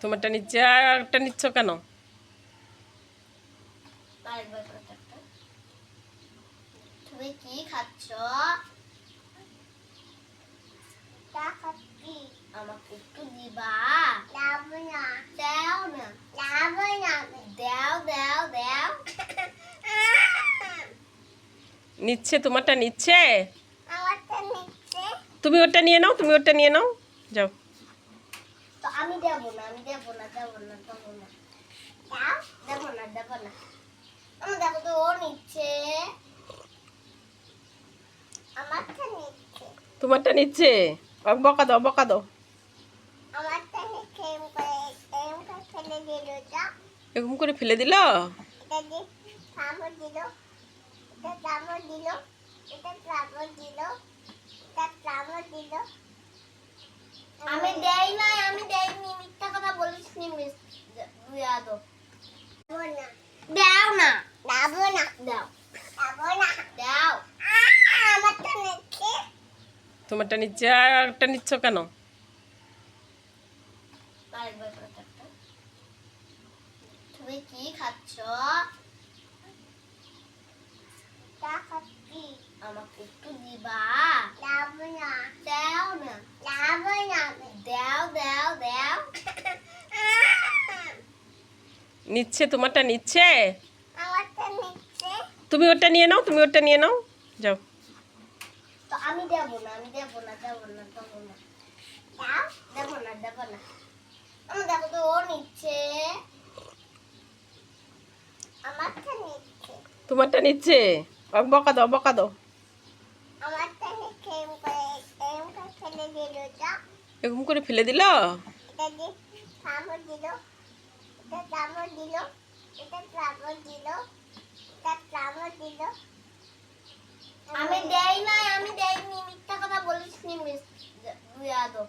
তোমারটা নিচ্ছে আর একটা নিচ্ছ কেন? তুমি কি খাচ্ছ? আমাকে একটু দিবা? দাও না। দাও দাও দাও। নিচ্ছে, তোমারটা নিচ্ছে। আমারটা নিচ্ছে। তুমি ওটা নিয়ে নাও, তুমি ওটা নিয়ে নাও, যাও। তো আমি দেবো না, আমি দেবো না, দেবো না, দেবো না। দাও, দেবো না, দেবো না। আমি দেখো তো ও নিচ্ছে। আমারটা নিচ্ছে। তোমারটা নিচ্ছে। বকা দাও, বকা দাও। আমারটা নিচ্ছে এম করে ফেলে দিল যা। এরকম করে ফেলে দিল। এটা দিয়ে চামচ দিল। এটা চামচ দিল। এটা চামচ দিল। এটা চামচ দিল। আমি দেই নাই, আমি দেইনি, মিথ্যা কথা বলিস নি মিস ইয়াদব। দাও না। দাও না। দাও। দাও না। দাও। আমারটা নিচ্ছে। তোমারটা নিচ্ছে আর একটা নিচ্ছ কেন? আরেকবার কথা একটা। তুমি কি খাচ্ছ? তা খাচ্ছি। আমাকে একটু দিবা? দাও না। দাও না। দাও না। দাও দাও দাও। নিচ্ছে, তোমারটা নিচ্ছে। আমারটা নিচ্ছে। তুমি ওটা নিয়ে নাও, তুমি ওটা নিয়ে নাও, যাও। তো আমি দেবো না, আমি দেবো না, দেবো না, দেবো না। দাও, দেবো না, দেবো না। আমি দেখো তো ও নিচ্ছে। আমারটা নিচ্ছে। তোমারটা নিচ্ছে। বকা দাও, বকা দাও। আমারটা নিচ্ছে এম করে ফেলে দিল যা। এরকম করে ফেলে দিল। এটা দিয়ে চামচ দিল। এটা চামচ দিল। এটা চামচ দিল। এটা চামচ দিল। আমি দেই নাই, আমি দেইনি, মিথ্যা কথা বলিস নি মিস ইয়াদব।